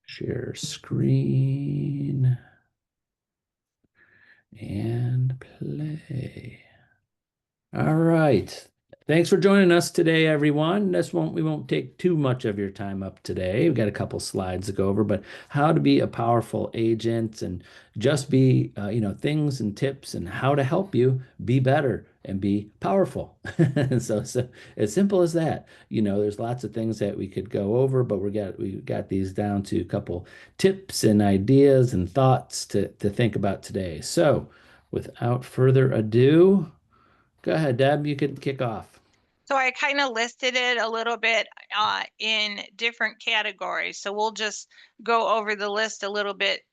Share screen and play. All right. Thanks for joining us today, everyone. We won't take too much of your time up today. We've got a couple slides to go over, but how to be a powerful agent and just be, things and tips and how to help you be better and be powerful. So as simple as that. There's lots of things that we could go over, but we got these down to a couple tips and ideas and thoughts to think about today. So without further ado, go ahead, Deb. You could kick off. So I kind of listed it a little bit in different categories. So we'll just go over the list a little bit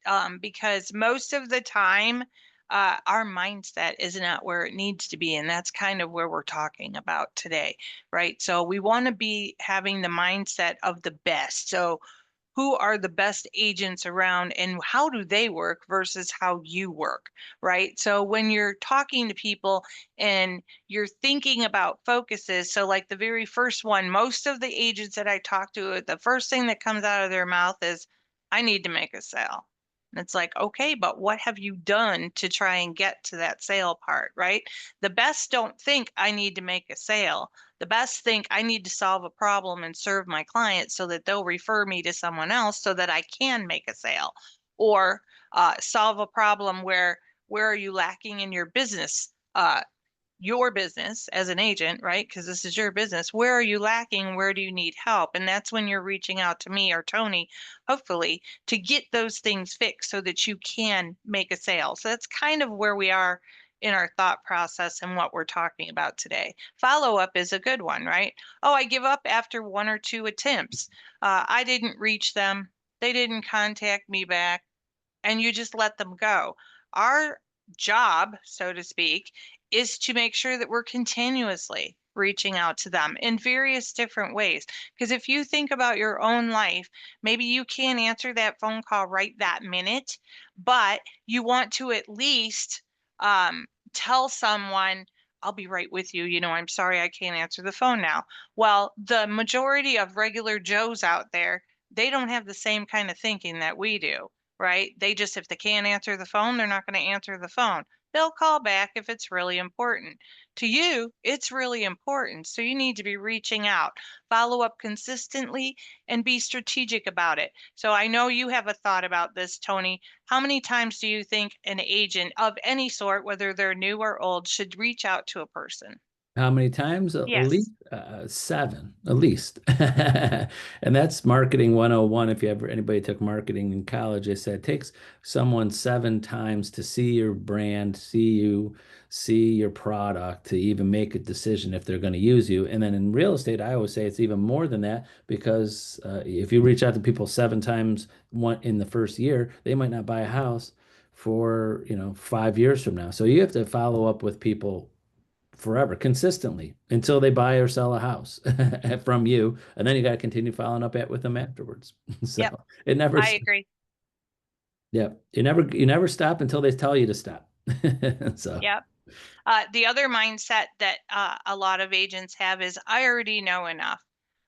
because most of the time, our mindset is not where it needs to be. And that's kind of where we're talking about today, right? So we want to be having the mindset of the best. So who are the best agents around and how do they work versus how you work, right? So when you're talking to people and you're thinking about focuses, so like the very first one, most of the agents that I talk to, the first thing that comes out of their mouth is, I need to make a sale. And it's like, okay, but what have you done to try and get to that sale part, right? The best don't think I need to make a sale. The best think I need to solve a problem and serve my clients so that they'll refer me to someone else so that I can make a sale or solve a problem where are you lacking in your business as an agent, right? Because this is your business. Where are you lacking? Where do you need help? And that's when you're reaching out to me or Tony, hopefully, to get those things fixed so that you can make a sale. So that's kind of where we are in our thought process and what we're talking about today. Follow up is a good one, right? Oh, I give up after one or two attempts. I didn't reach them. They didn't contact me back, and you just let them go. Our job, so to speak, is to make sure that we're continuously reaching out to them in various different ways. Because if you think about your own life, maybe you can't answer that phone call right that minute, but you want to at least tell someone, I'll be right with you. I'm sorry I can't answer the phone now. Well, the majority of regular Joes out there, they don't have the same kind of thinking that we do, right? They just, if they can't answer the phone, they're not going to answer the phone. They'll call back if it's really important. To you, it's really important. So you need to be reaching out, follow up consistently, and be strategic about it. So I know you have a thought about this, Tony. How many times do you think an agent of any sort, whether they're new or old, should reach out to a person? How many times? At Yes. least seven, at least. And that's marketing 101. If you ever anybody took marketing in college, they said it takes someone seven times to see your brand, see your product, to even make a decision if they're going to use you. And then in real estate, I always say it's even more than that because if you reach out to people seven times one in the first year, they might not buy a house for 5 years from now. So you have to follow up with people forever, consistently until they buy or sell a house from you, and then you got to continue following up with them afterwards. Yep. So it never, I agree. yeah, you never stop until they tell you to stop. So Yep. The other mindset that a lot of agents have is I already know enough.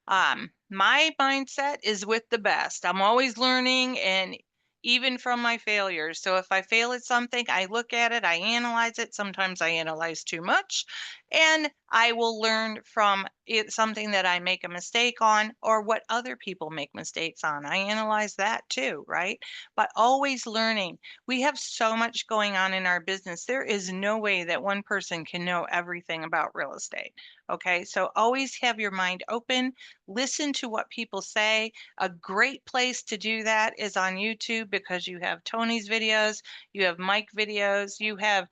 My mindset is with the best. I'm always learning and even from my failures. So if I fail at something, I look at it, I analyze it. Sometimes I analyze too much, and I will learn from it something that I make a mistake on or what other people make mistakes on. I analyze that too, right? But always learning. We have so much going on in our business. There is no way that one person can know everything about real estate. Okay. So always have your mind open, listen to what people say. A great place to do that is on YouTube because you have Tony's videos, you have Mike videos, you have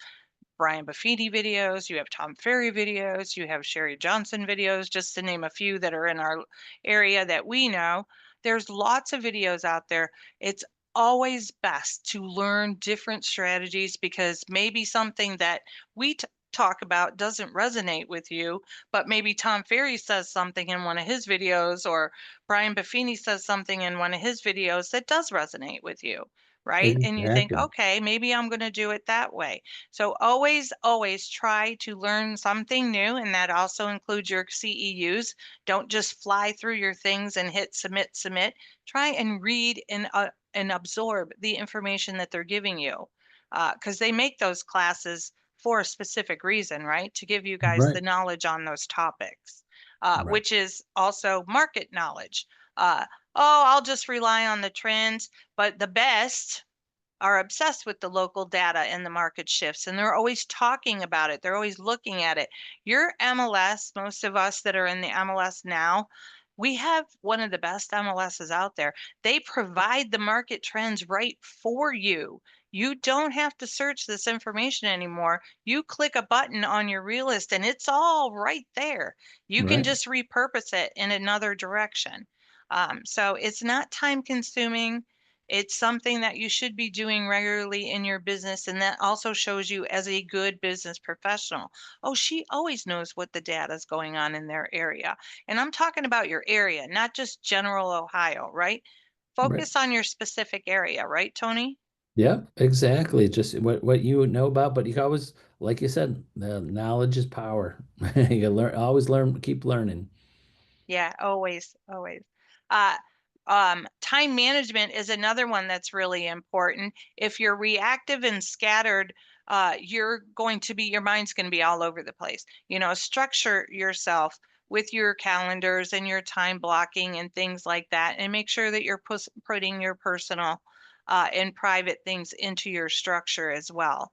Brian Buffini videos, you have Tom Ferry videos, you have Sherry Johnson videos, just to name a few that are in our area that we know. There's lots of videos out there. It's always best to learn different strategies because maybe something that we talk about doesn't resonate with you, but maybe Tom Ferry says something in one of his videos or Brian Buffini says something in one of his videos that does resonate with you, right? And you think, Exactly. okay, maybe I'm going to do it that way. So always, always try to learn something new. And that also includes your CEUs. Don't just fly through your things and hit submit, submit. Try and read and absorb the information that they're giving you. Because they make those classes for a specific reason, right? To give you guys Right. the knowledge on those topics, Right. which is also market knowledge. Oh, I'll just rely on the trends, but the best are obsessed with the local data and the market shifts, and they're always talking about it. They're always looking at it. Your MLS, most of us that are in the MLS now, we have one of the best MLSs out there. They provide the market trends right for you. You don't have to search this information anymore. You click a button on your realist and it's all right there. You can Right. just repurpose it in another direction. So it's not time consuming. It's something that you should be doing regularly in your business, and that also shows you as a good business professional. Oh, she always knows what the data is going on in their area. And I'm talking about your area, not just general Ohio, right? Right. Focus on your specific area, right, Tony? Yeah, exactly. Just what you know about, but you always, like you said, the knowledge is power. You learn, always learn, keep learning. Yeah, always, always. Uh, Time management is another one that's really important. If you're reactive and scattered, you're going to be, your mind's going to be all over the place. You know, structure yourself with your calendars and your time blocking and things like that, and make sure that you're putting your personal and private things into your structure as well.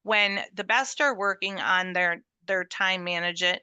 When the best are working on their time managing,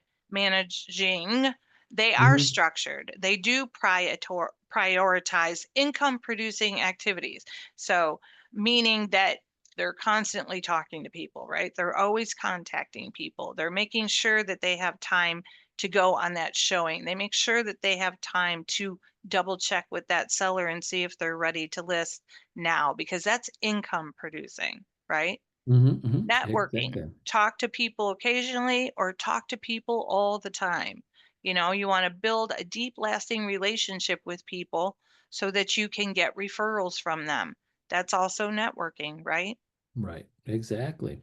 they are Hmm. structured. They do prioritize income producing activities. So, meaning that they're constantly talking to people, right? They're always contacting people. They're making sure that they have time to go on that showing. They make sure that they have time to double check with that seller and see if they're ready to list now, because that's income producing, right? Hmm. Hmm. Networking, Exactly. talk to people occasionally or talk to people all the time. You know, you want to build a deep, lasting relationship with people so that you can get referrals from them. That's also networking, right? Right. Exactly.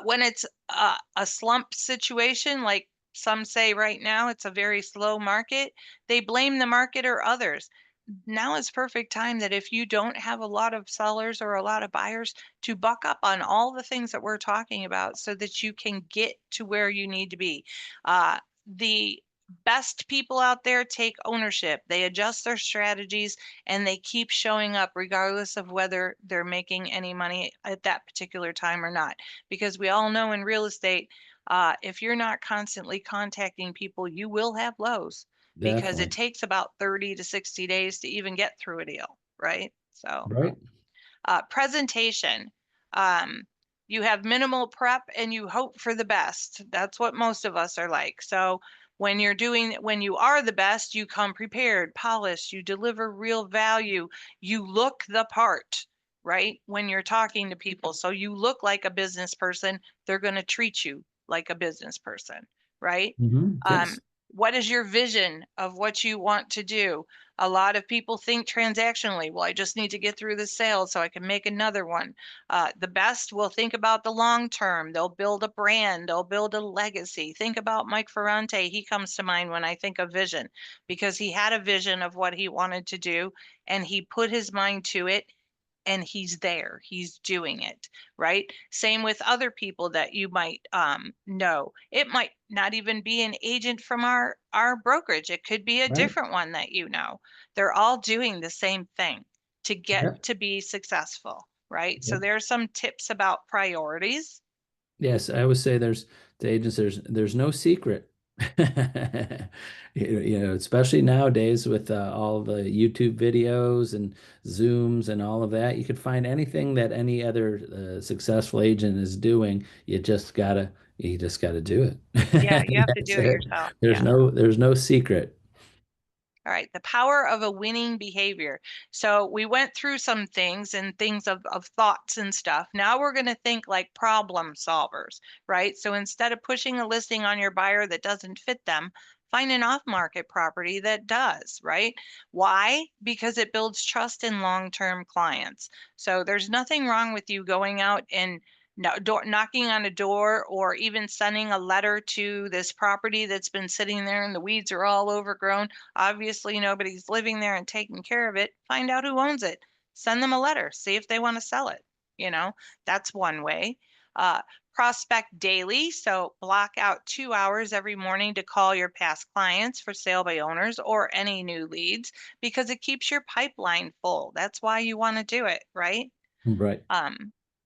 When it's a slump situation, like some say right now, it's a very slow market, they blame the market or others. Now is perfect time that if you don't have a lot of sellers or a lot of buyers, to buck up on all the things that we're talking about so that you can get to where you need to be. The best people out there take ownership. They adjust their strategies and they keep showing up regardless of whether they're making any money at that particular time or not. Because we all know in real estate, if you're not constantly contacting people, you will have lows because it Definitely. takes about 30 to 60 days to even get through a deal, right? So, Right. presentation. Um, you have minimal prep and you hope for the best. That's what most of us are like. So, when you are the best, you come prepared, polished, you deliver real value, you look the part, right? When you're talking to people. So, you look like a business person, they're going to treat you like a business person, right? Hmm. Um, Yes. what is your vision of what you want to do? A lot of people think transactionally. Well, I just need to get through the sale so I can make another one. The best will think about the long term. They'll build a brand, they'll build a legacy. Think about Mike Ferrante. He comes to mind when I think of vision because he had a vision of what he wanted to do and he put his mind to it and he's there, he's doing it, right? Same with other people that you might know. It might not even be an agent from our brokerage. It could be a Right. different one that you know. They're all doing the same thing to get Yep. to be successful, right? So Yep. there are some tips about priorities. Yes, I would say there's to agents, there's no secret. You know, especially nowadays with all the YouTube videos and Zooms and all of that, you could find anything that any other successful agent is doing. You just gotta do it. Yeah, you have to That's do it it. yourself. Yeah. There's no secret. All right, the power of a winning behavior. So we went through some things and things of thoughts and stuff. Now we're going to think like problem solvers, right? So instead of pushing a listing on your buyer that doesn't fit them, Find an off-market property that does, right? Why? Because it builds trust in long-term clients. So there's nothing wrong with you going out and knocking on a door or even sending a letter to this property that's been sitting there and the weeds are all overgrown. Obviously, nobody's living there and taking care of it. Find out who owns it. Send them a letter. See if they want to sell it. That's one way. Uh, Prospect daily. So block out 2 hours every morning to call your past clients for sale by owners or any new leads because it keeps your pipeline full. That's why you want to do it, right? Right.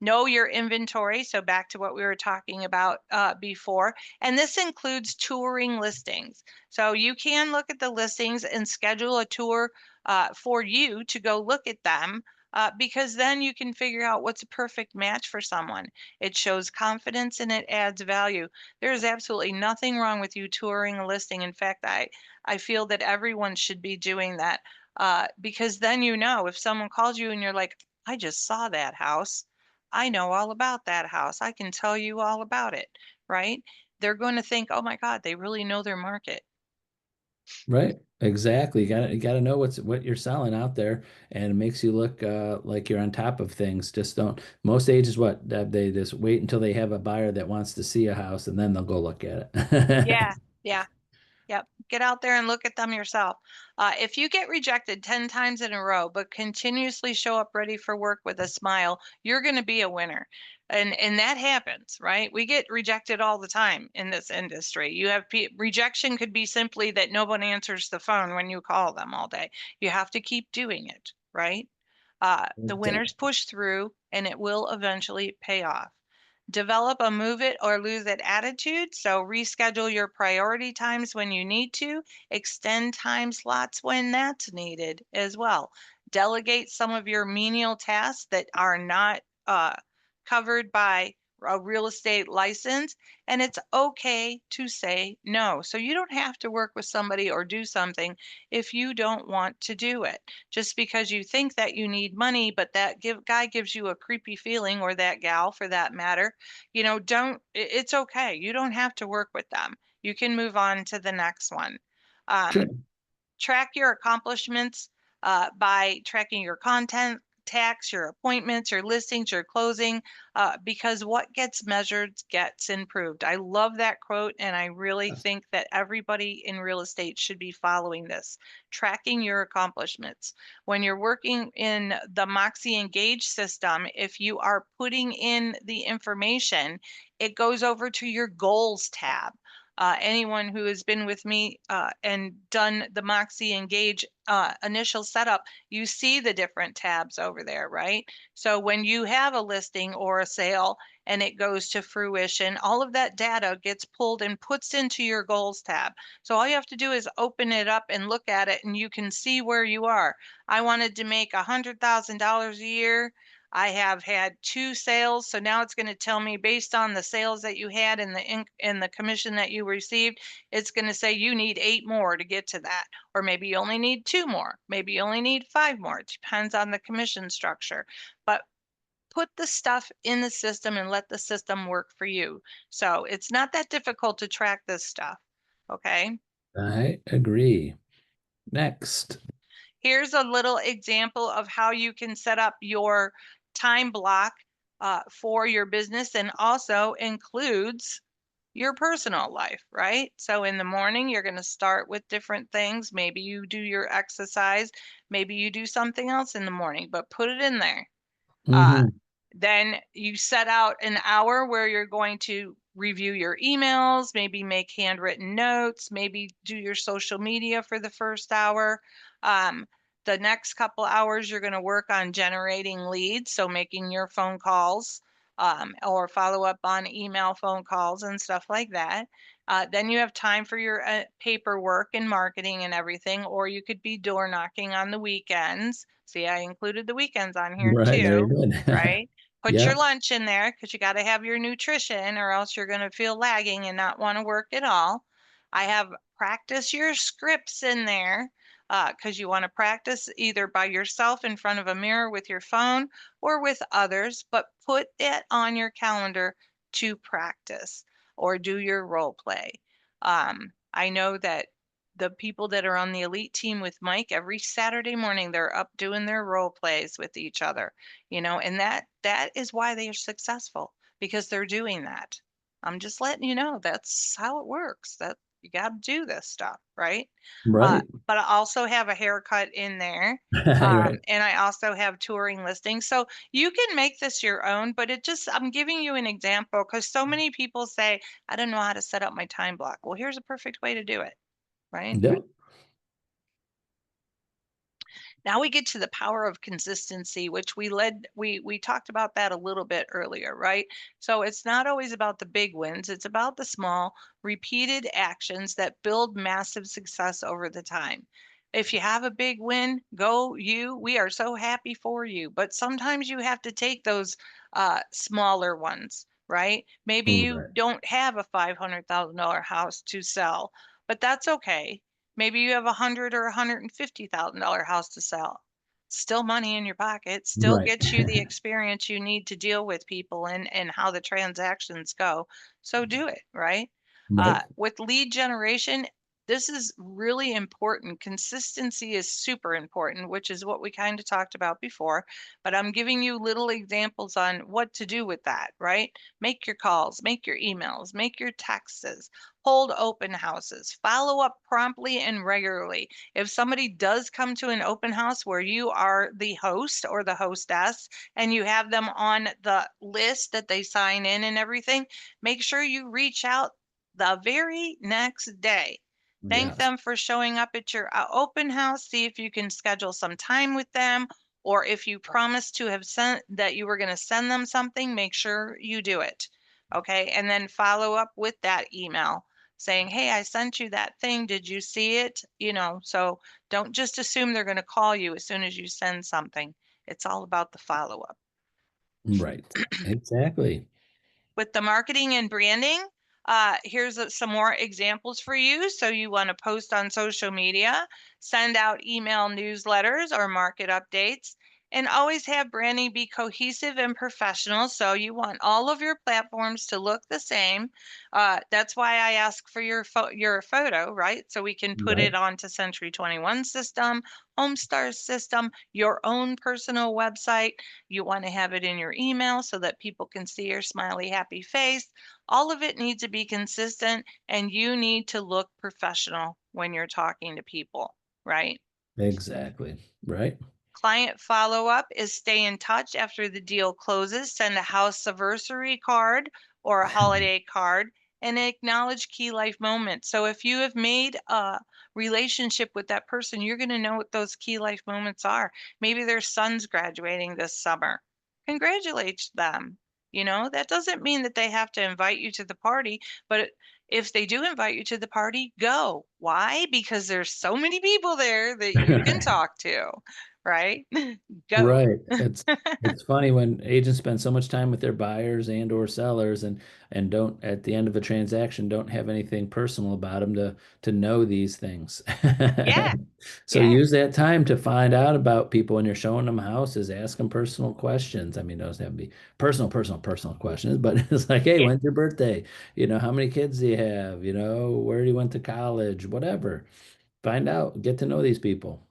Know your inventory. So back to what we were talking about before. And this includes touring listings. So you can look at the listings and schedule a tour for you to go look at them. Because then you can figure out what's a perfect match for someone. It shows confidence and it adds value. There is absolutely nothing wrong with you touring a listing. In fact, I feel that everyone should be doing that because then if someone calls you and you're like, I just saw that house. I know all about that house. I can tell you all about it, right? They're going to think, oh my God, they really know their market. Right. Exactly. You gotta know what you're selling out there, and it makes you look like you're on top of things. Just don't. Most agents, they just wait until they have a buyer that wants to see a house, and then they'll go look at it. Yeah, yeah. Yep. Get out there and look at them yourself. If you get rejected 10 times in a row, but continuously show up ready for work with a smile, you're going to be a winner. And that happens, right? We get rejected all the time in this industry. Rejection could be simply that no one answers the phone when you call them all day. You have to keep doing it, right? The winners push through and it will eventually pay off. Develop a move it or lose it attitude. So reschedule your priority times when you need to, extend time slots when that's needed as well. Delegate some of your menial tasks that are not covered by a real estate license, and it's okay to say no. So you don't have to work with somebody or do something if you don't want to do it. Just because you think that you need money, but that guy gives you a creepy feeling, or that gal for that matter, it's okay. You don't have to work with them. You can move on to the next one. Sure. Track your accomplishments by tracking your content, tax, your appointments, your listings, your closing, because what gets measured gets improved. I love that quote, and I really think that everybody in real estate should be following this, tracking your accomplishments. When you're working in the Moxie Engage system, if you are putting in the information, it goes over to your goals tab. Anyone who has been with me and done the Moxie Engage initial setup, you see the different tabs over there, right? So when you have a listing or a sale and it goes to fruition, all of that data gets pulled and puts into your goals tab. So all you have to do is open it up and look at it and you can see where you are. I wanted to make $100,000 a year. I have had 2 sales, so now it's going to tell me based on the sales that you had and the commission that you received, it's going to say you need 8 more to get to that, or maybe you only need 2 more, maybe you only need 5 more. It depends on the commission structure. But put the stuff in the system and let the system work for you. So it's not that difficult to track this stuff. Okay. I agree. Next. Here's a little example of how you can set up your time block for your business, and also includes your personal life, right? So in the morning, you're going to start with different things. Maybe you do your exercise, maybe you do something else in the morning, but put it in there. Uh, Hmm. then you set out an hour where you're going to review your emails, maybe make handwritten notes, maybe do your social media for the first hour. Um, the next couple hours, you're going to work on generating leads, so making your phone calls or follow up on email phone calls and stuff like that. Then you have time for your paperwork and marketing and everything, or you could be door knocking on the weekends. See, I included the weekends on here Right. Very too, good. right? Put Yeah. your lunch in there because you got to have your nutrition, or else you're going to feel lagging and not want to work at all. I have practice your scripts in there because you want to practice either by yourself in front of a mirror with your phone or with others, but put it on your calendar to practice or do your role play. I know that the people that are on the elite team with Mike, every Saturday morning they're up doing their role plays with each other, and that is why they are successful, because they're doing that. I'm just letting you know that's how it works. That you got to do this stuff, right? Right. But I also have a haircut in there. Right. And I also have touring listings. So you can make this your own, but I'm giving you an example because so many people say, I don't know how to set up my time block. Well, here's a perfect way to do it, right? Yep. Now we get to the power of consistency, which we talked about that a little bit earlier, right? So it's not always about the big wins, it's about the small, repeated actions that build massive success over the time. If you have a big win, go you. We are so happy for you. But sometimes you have to take those smaller ones, right? Maybe you Right. don't have a $500,000 house to sell, but that's okay. Maybe you have $100 or $150,000 house to sell. Still money in your pocket, still Right. gets you the experience you need to deal with people and how the transactions go. So do it, right? Right. With lead generation, this is really important. Consistency is super important, which is what we kind of talked about before. But I'm giving you little examples on what to do with that, right? Make your calls, make your emails, make your texts, hold open houses, follow up promptly and regularly. If somebody does come to an open house where you are the host or the hostess and you have them on the list that they sign in and everything, make sure you reach out the very next day. Thank Yes. them for showing up at your open house. See if you can schedule some time with them. Or if you promised to have sent that you were going to send them something, make sure you do it. Okay. And then follow up with that email saying, hey, I sent you that thing. Did you see it? So don't just assume they're going to call you as soon as you send something. It's all about the follow up. Right. Exactly. With the marketing and branding, here's some more examples for you. So you want to post on social media, send out email newsletters or market updates, and always have branding be cohesive and professional. So you want all of your platforms to look the same. That's why I ask for your photo, right? So we can put Right. it onto Century 21 system, Homestar system, your own personal website. You want to have it in your email so that people can see your smiley, happy face. All of it needs to be consistent, and you need to look professional when you're talking to people, right? Exactly. Right. Client follow-up is stay in touch after the deal closes, send a house anniversary card or a holiday card, and acknowledge key life moments. So if you have made a relationship with that person, you're going to know what those key life moments are. Maybe their son's graduating this summer. Congratulate them. That doesn't mean that they have to invite you to the party, but if they do invite you to the party, go. Why? Because there's so many people there that you can talk to, right? Go. Right. It's funny when agents spend so much time with their buyers and or sellers and don't at the end of a transaction don't have anything personal about them to know these things. Yeah, So yeah, use that time to find out about people when you're showing them houses, ask them personal questions. I mean, those have to be personal questions, but it's like, hey, yeah. when's your birthday? How many kids do you have? Where you went to college, whatever. Find out, get to know these people.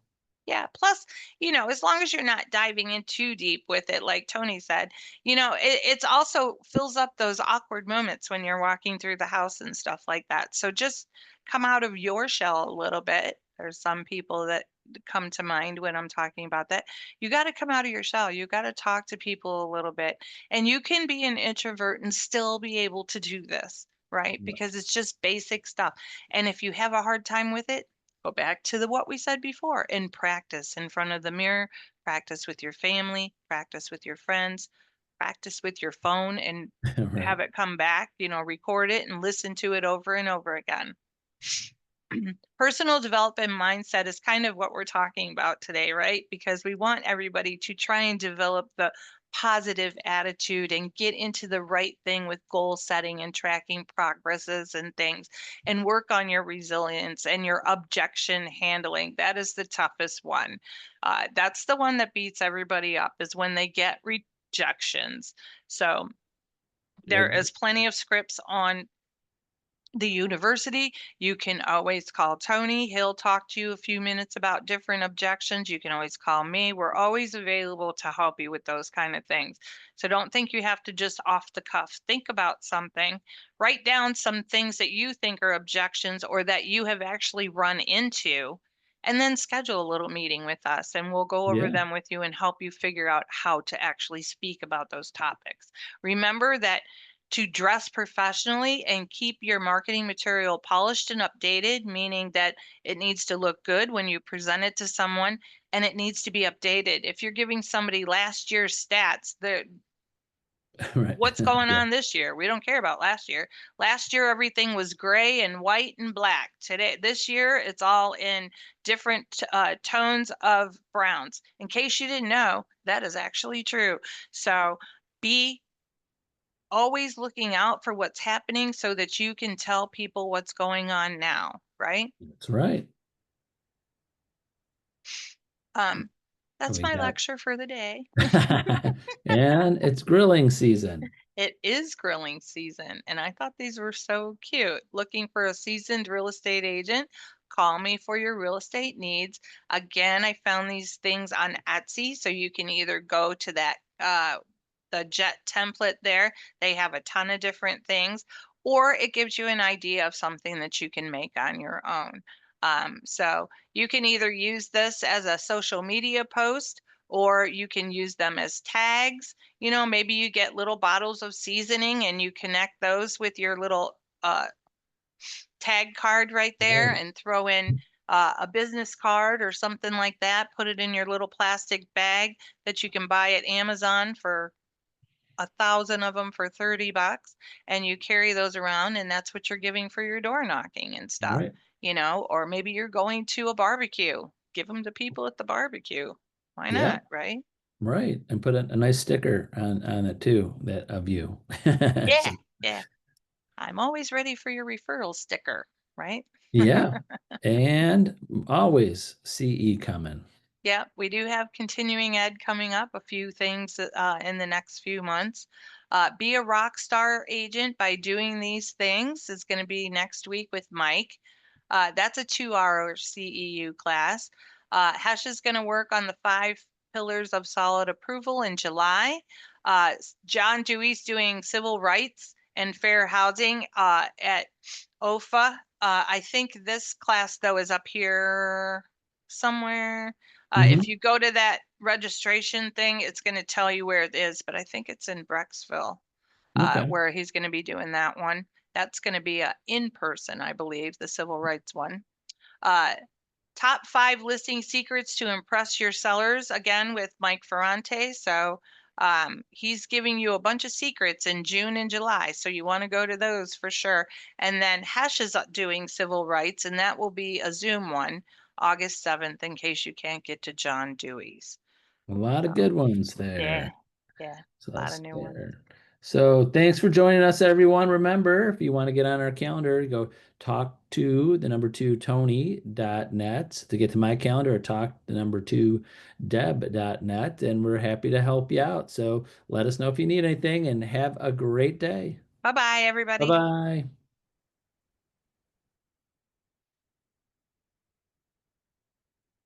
Yeah. Plus, as long as you're not diving in too deep with it, like Tony said, it's also fills up those awkward moments when you're walking through the house and stuff like that. So just come out of your shell a little bit. There's some people that come to mind when I'm talking about that. You got to come out of your shell. You got to talk to people a little bit. And you can be an introvert and still be able to do this, right? Because it's just basic stuff. And if you have a hard time with it, go back to what we said before and practice in front of the mirror, practice with your family, practice with your friends, practice with your phone and Right. have it come back, record it and listen to it over and over again. Personal development mindset is kind of what we're talking about today, right? Because we want everybody to try and develop the positive attitude and get into the right thing with goal setting and tracking progresses and things and work on your resilience and your objection handling. That is the toughest one. That's the one that beats everybody up is when they get rejections. So there Ex- is plenty of scripts on the university, you can always call Tony. He'll talk to you a few minutes about different objections. You can always call me. We're always available to help you with those kind of things. So don't think you have to just off the cuff think about something. Write down some things that you think are objections or that you have actually run into, and then schedule a little meeting with us and we'll go over Yeah. them with you and help you figure out how to actually speak about those topics. Remember that to dress professionally and keep your marketing material polished and updated, meaning that it needs to look good when you present it to someone and it needs to be updated. If you're giving somebody last year's stats, Right. what's going Yeah. on this year? We don't care about last year. Last year, everything was gray and white and black. This year, it's all in different tones of browns. In case you didn't know, that is actually true. So be always looking out for what's happening so that you can tell people what's going on now, right? That's right. Um, that's We my got, lecture for the day. and it's grilling season. It is grilling season, and I thought these were so cute. Looking for a seasoned real estate agent? Call me for your real estate needs. Again, I found these things on Etsy, so you can either go to that the Jet template there. They have a ton of different things, or it gives you an idea of something that you can make on your own. So you can either use this as a social media post, or you can use them as tags. You know, maybe you get little bottles of seasoning and you connect those with your little tag card right there Right. and throw in a business card or something like that. Put it in your little plastic bag that you can buy at Amazon for 1,000 of them for 30 bucks, and you carry those around, and that's what you're giving for your door knocking and stuff, Right. or maybe you're going to a barbecue, give them to people at the barbecue. Why Yeah. not, right? Right. And put a nice sticker on it too, that of you. Yeah, So, yeah. I'm always ready for your referral sticker, right? yeah. And always CE coming. Yeah, we do have continuing ed coming up, a few things in the next few months. Be a rock star agent by doing these things is going to be next week with Mike. That's a 2-hour CEU class. Hesh is going to work on the 5 pillars of solid approval in July. John Dewey's doing civil rights and fair housing at OFA. I think this class, though, is up here somewhere. If Hmm. you go to that registration thing, it's going to tell you where it is, but I think it's in Brecksville, Okay. where he's going to be doing that one. That's going to be in person, I believe, the civil rights one. Uh, Top 5 listing secrets to impress your sellers, again with Mike Ferrante. So he's giving you a bunch of secrets in June and July. So you want to go to those for sure. And then Hesh is doing civil rights, and that will be a Zoom one, August 7th, in case you can't get to John Dewey's. A lot of So good ones yeah, there. yeah, So a lot that's of new ones. there. So thanks for joining us, everyone. Remember, if you want to get on our calendar, go talk to the number 2 Tony.net to get to my calendar, or talk the number 2 Deb.net, and we're happy to help you out. So let us know if you need anything and have a great day. Bye bye, Bye everybody. bye.